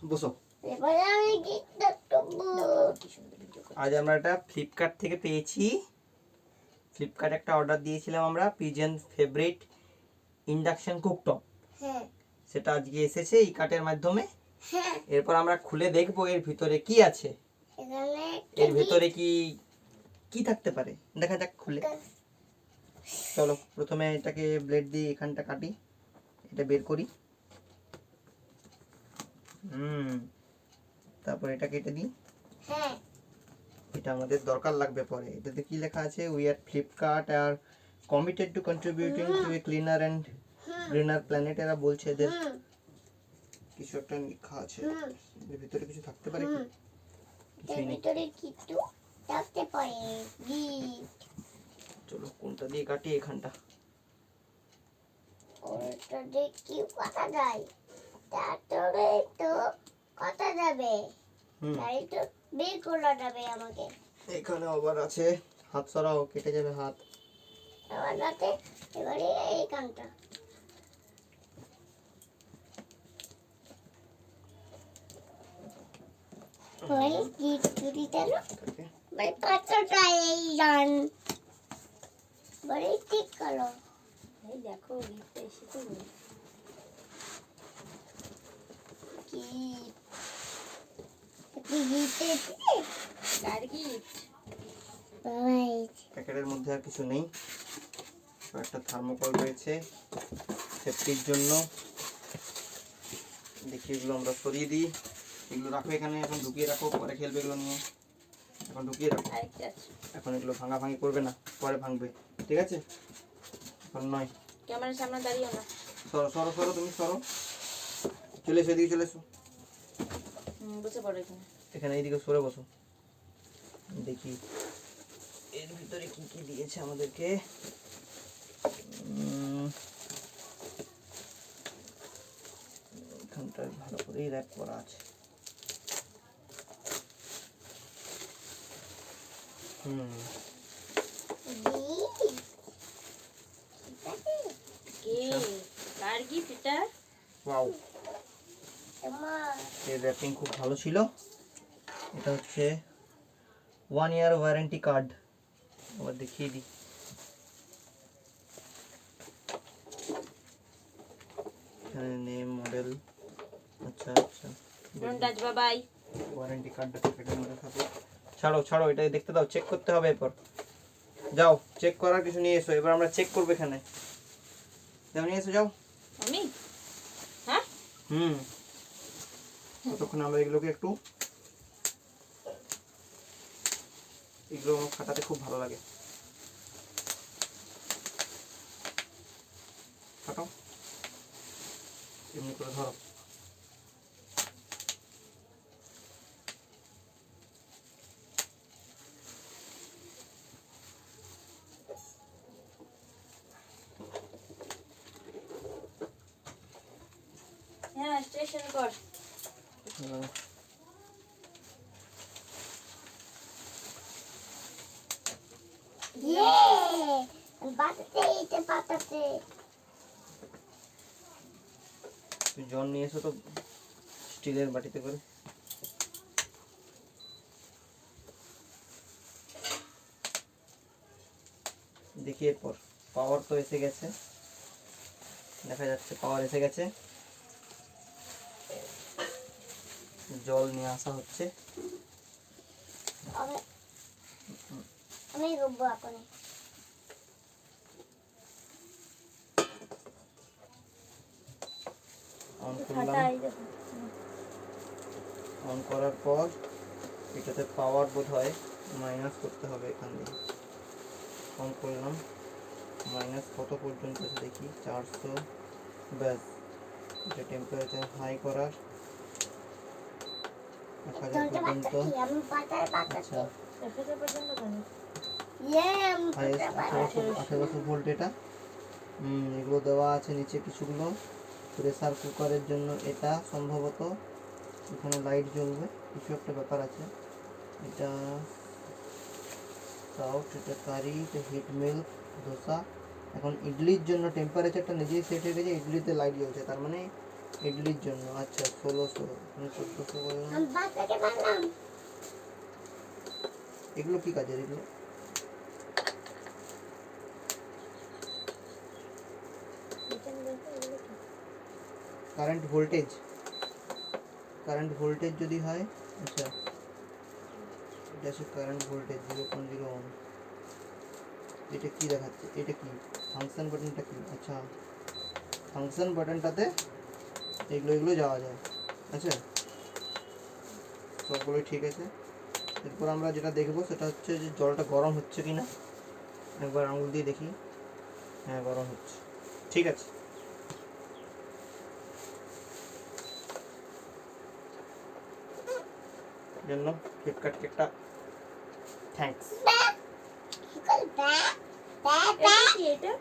বসো। এবারে আমি গিফটটা করবো। আজ আমরা এটা ফ্লিপকার্ট থেকে পেয়েছি। ফ্লিপকার্ট একটা অর্ডার দিয়েছিলাম আমরা, পিজন ফেভারিট ইন্ডাকশন কুকটপ। হ্যাঁ সেটা আজকে এসেছে এই কার্টের মাধ্যমে। হ্যাঁ এরপর আমরা খুলে দেখবো এর ভিতরে কি আছে। এখানে এর ভিতরে কি কি থাকতে পারে দেখা যাক খুলে। চলো প্রথমে এটাকে ব্লেড দিয়ে এখানটা কাটি, এটা বের করি। তারপর এটা কেটে দিই। হ্যাঁ এটা আমাদের দরকার লাগবে পরে। এটাতে কি লেখা আছে? We are Flipkart R committed two contributing to A cleaner and greener planet. এরা বলছে এদের কিছু একটা লেখা আছে। এর ভিতরে কিছু থাকতে পারে কি? এর ভিতরে কিছু থাকতে পারে। গিফট। চলো কোনটা দিয়ে কাটি? এখানটা। ওটা দিয়ে কি কাটা যায়? তারপরে তো কাটা যাবে। তাই তো বের করা যাবে আমাকে। এখানে আবার আছে, হাত সরাও, কেটে যাবে হাত। আবার রাতে এবারে এই কানটা। ওই কি চুরি দিল? ভাই কতটা এই জান? বড় ঠিক করো। এই দেখো গিফট এসেছে। কি গিফট এসেছে? কার গিফট? বাবাই। প্যাকেটের মধ্যে আর কিছু নেই। একটা থার্মোকল রয়েছে সেফটির জন্য। দেখি এগুলো আমরা সরিয়ে দিই। এগুলো রাখো এখানে, এখন ঢুকিয়ে রাখো, পরে খেলবে এগুলো নিয়ে। এখন ঢুকিয়ে রাখো। এখন এগুলো ভাঙাভাঙি করবে না, পরে ভাঙবে, ঠিক আছে? এখন নয়। ক্যামেরার সামনে দাঁড়িও না। সরো সরো সরো, তুমি সরো। চলে এসো, এদিকে চলে এসো। বসে পড়ো এখানে। এখানে এইদিকে সরে বসো। দেখি এর ভিতরে কি কি দিয়েছে আমাদেরকে। এখানটা ভালো করেই র্যাপ করা আছে। ওয়াও, এর র্যাপিং খুব ভালো ছিল। এটা হচ্ছে 1 ইয়ার ওয়ারেন্টি কার্ড। আবার দেখিয়ে দিই। এখানে নেম, মডেল। আচ্ছা আচ্ছা, বাবাই। ওয়ারেন্টি কার্ডটা প্যাকেটের মধ্যে থাকে। ছাড়ো ছাড়ো, এটা দেখতে দাও, চেক করতে হবে। এরপর যাও চেক করার কিছু নিয়ে এসো। এবার আমরা চেক করবো এখানে। যাও নিয়ে এসো, যাও। আমি হ্যাঁ ততক্ষণ আমরা এগুলোকে একটু, এগুলো আমার খাটাতে খুব ভালো লাগে। খাটাও, এমনি করে ধরো। হ্যাঁ স্টেশন কর। জল নিয়ে এসো তো, স্টিলের বাটিতে করে। দেখি এরপর পাওয়ার তো এসে গেছে, দেখা যাচ্ছে পাওয়ার এসে গেছে। জল নিয়ে আসা হচ্ছে। আমি রুবো এখন। অন করলাম। অন করার পর এটাতে পাওয়ার বোধ হয় মাইনাস করতে হবে এখান দিয়ে। অন করলাম, মাইনাস কত পর্যন্ত আছে দেখি, 400। ব্যাস, এটা টেম্পারেচার হাই করার 1000 পর্যন্ত। আচ্ছা, 1800 ভোল্ট এটা। এগুলো দেওয়া আছে নিচে কিছুগুলো। প্রেসার কুকারের জন্য এটা সম্ভবত, এখানে লাইট জ্বলবে, কিছু একটা ব্যাপার আছে। এটা সাউথ, এটা কারি, এটা হিট মিল্ক, ধোসা। এখন ইডলির জন্য টেম্পারেচারটা নিজেই সেট হয়ে গেছে, ইডলিতে লাইট জ্বলছে, তার মানে ইডলির জন্য আচ্ছা 1600 মানে 1400 করে না? আমি বাচ্চাকে বললাম এগুলো কি কাজের এগুলো? কারেন্ট ভোল্টেজ যদি হয় আচ্ছা এটা হচ্ছে কারেন্ট ভোল্টেজ 0.01 এটা কি দেখাচ্ছে এটা কি ফাংশন বাটনটা কি আচ্ছা ফাংশন বাটনটাতে এগুলো যাওয়া যায় আচ্ছা সবগুলোই ঠিক আছে এরপর আমরা যেটা দেখবো সেটা হচ্ছে যে জলটা গরম হচ্ছে কি না একবার আঙুল দিয়ে দেখি হ্যাঁ গরম হচ্ছে ঠিক আছে জন্য ফ্লিপকার্ট কেকটা থ্যাঙ্কস কি করবে? এটা কি এটা?